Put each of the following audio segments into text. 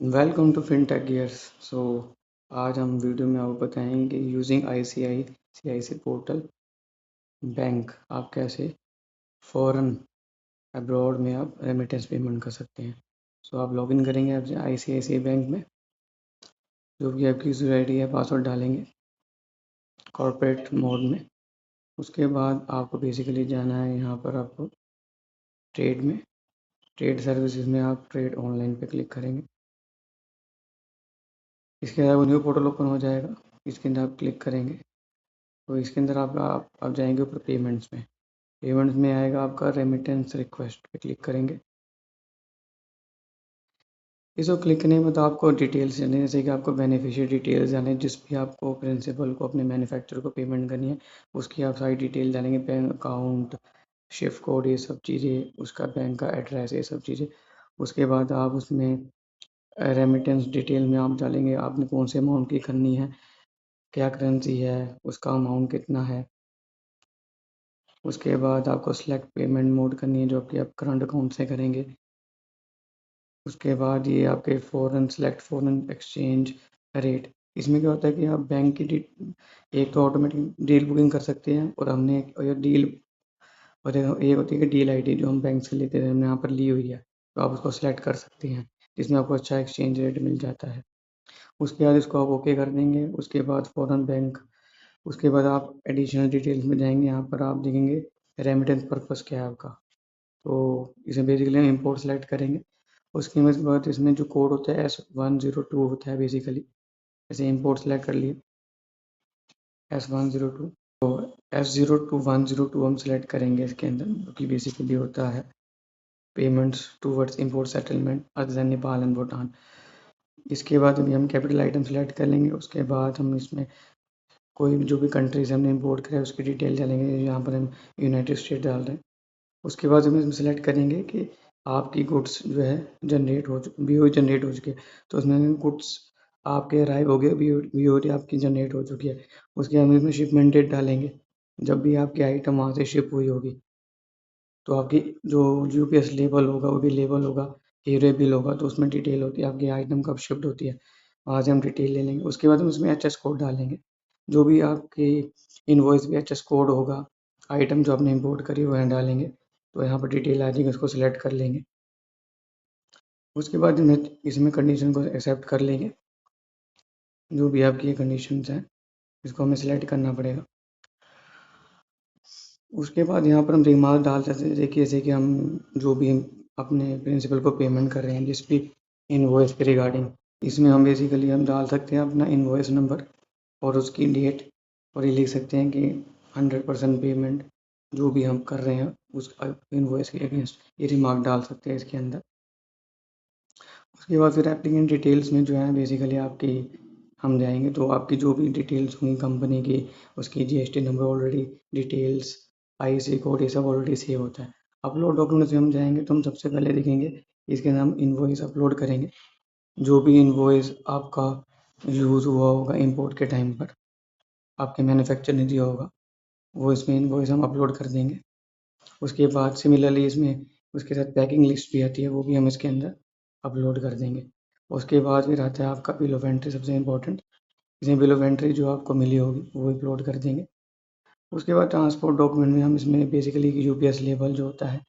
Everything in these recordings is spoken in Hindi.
Welcome to Fintech Gears. So आज हम वीडियो में आपको बताएंगे कि यूजिंग ICICI पोर्टल बैंक आप कैसे फ़ॉरेन अब्रॉड में आप रेमिटेंस पेमेंट कर सकते हैं। सो आप लॉगिन करेंगे आप ICICI बैंक में, जो भी आपकी यूज़र आईडी है, पासवर्ड डालेंगे कॉर्पोरेट मोड में। उसके बाद आपको बेसिकली जाना है यहाँ पर, आपको ट्रेड में, ट्रेड सर्विसेज में आप ट्रेड ऑनलाइन पे क्लिक करेंगे। इसके बाद वो न्यू पोर्टल ओपन हो जाएगा, इसके अंदर आप क्लिक करेंगे तो इसके अंदर आप जाएंगे ऊपर पेमेंट्स में। पेमेंट्स में आएगा आपका रेमिटेंस रिक्वेस्ट पे क्लिक करेंगे। इसको क्लिक करने के बाद आपको डिटेल्स जाने, जैसे कि आपको बेनिफिशियरी डिटेल्स जाने, जिस भी आपको प्रिंसिपल को अपने मैन्युफैक्चरर को पेमेंट करनी है उसकी आप सारी डिटेल डालेंगे, बैंक अकाउंट, शिफ्ट कोड, ये सब चीज़ें, उसका बैंक का एड्रेस, ये सब चीज़ें। उसके बाद आप उसमें रेमिटेंस डिटेल में आप डालेंगे आपने कौन से अमाउंट की करनी है, क्या करेंसी है, उसका अमाउंट कितना है। उसके बाद आपको सिलेक्ट पेमेंट मोड करनी है, जो कि आप करंट अकाउंट से करेंगे। उसके बाद ये आपके सेलेक्ट फ़ॉरेन एक्सचेंज रेट। इसमें क्या होता है कि आप बैंक की एक तो ऑटोमेटिक डील बुकिंग कर सकते हैं, और हमने एक डील, और एक होती है कि डील आईडी जो हम बैंक से लेते हैं, हमने यहाँ पर ली हुई है, तो आप उसको सेलेक्ट कर सकते हैं, जिसमें आपको अच्छा एक्सचेंज रेट मिल जाता है। उसके बाद इसको आप ओके कर देंगे। उसके बाद फ़ॉरेन बैंक, उसके बाद आप एडिशनल डिटेल्स में जाएंगे, यहाँ पर आप देखेंगे रेमिटेंस पर्पज़ क्या है आपका, तो इसे बेसिकली हम इम्पोर्ट सेलेक्ट करेंगे। उसके बाद इसमें जो कोड होता है S102 होता है बेसिकली। जैसे इम्पोर्ट सेलेक्ट कर लिए S102, तो S0102 हम सेलेक्ट करेंगे इसके अंदर, जो कि बेसिकली होता है payments towards import settlement other than Nepal and Bhutan. इसके बाद अभी हम कैपिटल आइटम सेलेक्ट कर लेंगे। उसके बाद हम इसमें कोई भी जो भी कंट्रीज हमने इम्पोर्ट करा है उसकी डिटेल डालेंगे, यहाँ पर हम यूनाइटेड स्टेट डाल रहे हैं। उसके बाद हम इसमें सेलेक्ट करेंगे कि आपकी गुड्स जो है BOD जनरेट हो चुकी है, तो उसमें गुड्स आपके अराइव हो गए, BOD आपकी जनरेट हो चुकी है। उसके बाद हम इसमें शिपमेंट डेट डालेंगे, जब भी आपकी आइटम वहाँ से शिप हुई होगी, तो आपकी जो UPS लेबल होगा वो भी लेबल होगा, हीरे बिल होगा, तो उसमें डिटेल होती है आपकी आइटम कब शिफ्ट होती है, वहाँ से हम डिटेल ले लेंगे। उसके बाद हम उसमें HS कोड डालेंगे, जो भी आपकी इनवॉइस पे HS कोड होगा, आइटम जो आपने इंपोर्ट करी वो यहाँ डालेंगे, तो यहाँ पर डिटेल आ जाएगी, उसको सिलेक्ट कर लेंगे। उसके बाद इसमें कंडीशन को एक्सेप्ट कर लेंगे, जो भी आपकी कंडीशंस हैं इसको हमें सिलेक्ट करना पड़ेगा। उसके बाद यहाँ पर हम रिमार्क डाल सकते हैं, देखिए जैसे कि हम जो भी अपने प्रिंसिपल को पेमेंट कर रहे हैं जिस भी इनवॉइस के रिगार्डिंग, इसमें हम बेसिकली हम डाल सकते हैं अपना इनवॉइस नंबर और उसकी डेट, और ये लिख सकते हैं कि 100% पेमेंट जो भी हम कर रहे हैं उस इनवॉइस के अगेंस्ट, ये रिमार्क डाल सकते हैं इसके अंदर। उसके बाद फिर एप्लीकेंट डिटेल्स में जो है बेसिकली आपकी हम जाएंगे, तो आपकी जो भी डिटेल्स होंगी कंपनी की, उसकी GST number already, details, IC code, ये सब ऑलरेडी सेव होता है। अपलोड डॉक्यूमेंट्स में हम जाएंगे तो हम सबसे पहले देखेंगे इसके अंदर हम इनवॉइस अपलोड करेंगे, जो भी इनवॉइस आपका यूज़ हुआ होगा इंपोर्ट के टाइम पर, आपके मैन्युफैक्चर ने दिया होगा, वो इसमें इनवॉइस हम अपलोड कर देंगे। उसके बाद सिमिलरली इसमें उसके साथ पैकिंग लिस्ट भी आती है, वो भी हम इसके अंदर अपलोड कर देंगे। उसके बाद फिर आता है आपका बिल ऑफ एंट्री, सबसे इम्पोर्टेंट। इसमें बिल ऑफ एंट्री जो आपको मिली होगी वो अपलोड कर देंगे। उसके बाद ट्रांसपोर्ट डॉक्यूमेंट में हम इसमें बेसिकली UPS लेबल जो होता है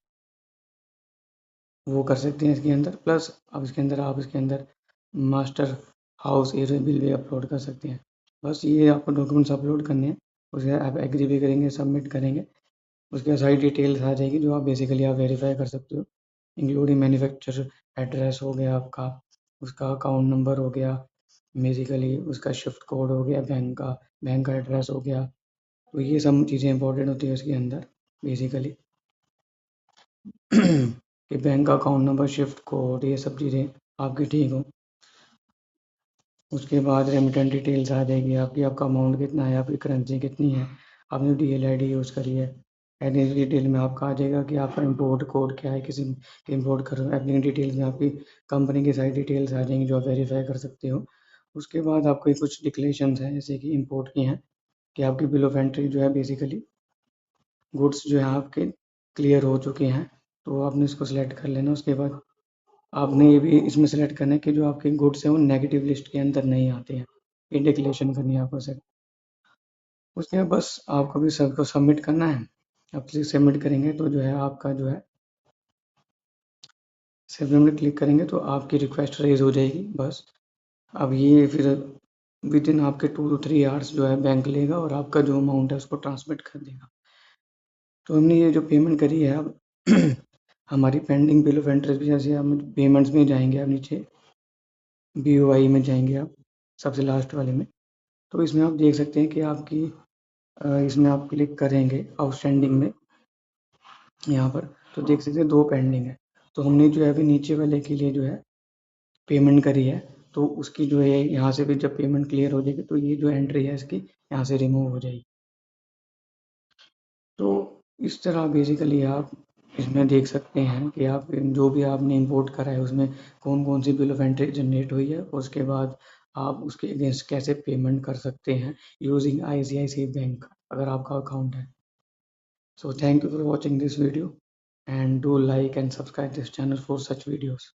वो कर सकते हैं इसके अंदर, प्लस अब इसके अंदर मास्टर हाउस एरिया बिल भी अपलोड कर सकते हैं। बस ये आपको डॉक्यूमेंट्स अपलोड करने हैं। उसके बाद आप एग्री भी करेंगे, सबमिट करेंगे। उसके बाद सारी डिटेल्स आ जाएगी जो आप बेसिकली आप वेरीफाई कर सकते हो, इंक्लूडिंग मैन्युफैक्चर एड्रेस हो गया आपका, उसका अकाउंट नंबर हो गया, बेसिकली उसका शिफ्ट कोड हो गया, बैंक का एड्रेस हो गया। तो ये सब चीज़ें इंपॉर्टेंट होती है उसके अंदर बेसिकली कि बैंक का अकाउंट नंबर, शिफ्ट कोड, ये सब चीज़ें आपकी ठीक हो। उसके बाद रेमिटेंट डिटेल्स आ जाएगी आपकी, आपका अमाउंट कितना है, आपकी करेंसी कितनी है, आपने DL ID यूज़ करी है। एडिशनल डिटेल में आपका आ जाएगा कि आपका इंपोर्ट कोड क्या है, किसी इंपोर्ट कर रहे हो। एप्लीकेंट डिटेल्स में आपकी कंपनी की सारी डिटेल्स आ जाएंगी जो आप वेरीफाई कर सकते हो। उसके बाद आपकी कुछ डिक्लेरेशंस हैं जैसे कि इंपोर्ट की हैं, कि आपकी बिल ऑफ एंट्री जो है बेसिकली गुड्स जो है आपके क्लियर हो चुके हैं, तो आपने इसको सिलेक्ट कर लेना। उसके बाद आपने ये भी इसमें सेलेक्ट करना है कि जो आपके गुड्स हैं वो नेगेटिव लिस्ट के अंदर नहीं आते हैं, ये डिक्लेरेशन करनी है आपको सर। उसके बाद बस आपको भी सबको सबमिट करना है। आप सबमिट करेंगे तो जो है आपका जो है सबमिट में क्लिक करेंगे तो आपकी रिक्वेस्ट रेज हो जाएगी बस। अब ये फिर विद इन आपके 2 to 3 आवर्स जो है बैंक लेगा और आपका जो अमाउंट है उसको ट्रांसमिट कर देगा। तो हमने ये जो पेमेंट करी है अब हमारी पेंडिंग बिल ऑफ इंटरेस्ट भी, जैसे हम पेमेंट्स में जाएंगे आप नीचे BOI में जाएंगे आप सबसे लास्ट वाले में, तो इसमें आप देख सकते हैं कि आपकी इसमें आप क्लिक करेंगे आउटस्टैंडिंग में यहाँ पर, तो देख सकते हैं 2 पेंडिंग है। तो हमने जो है अभी नीचे वाले के लिए जो है पेमेंट करी है, तो उसकी जो है यहाँ से भी जब पेमेंट क्लियर हो जाएगी तो ये जो एंट्री है इसकी यहाँ से रिमूव हो जाएगी। तो इस तरह बेसिकली आप इसमें देख सकते हैं कि आप जो भी आपने इंपोर्ट करा है उसमें कौन-कौन सी बिल ऑफ एंट्री जनरेट हुई है और उसके बाद आप उसके अगेंस्ट कैसे पेमेंट कर सकते हैं यूजिंग ICICI बैंक अगर आपका अकाउंट है। So thank you for watching this video and do like and subscribe this channel for such videos.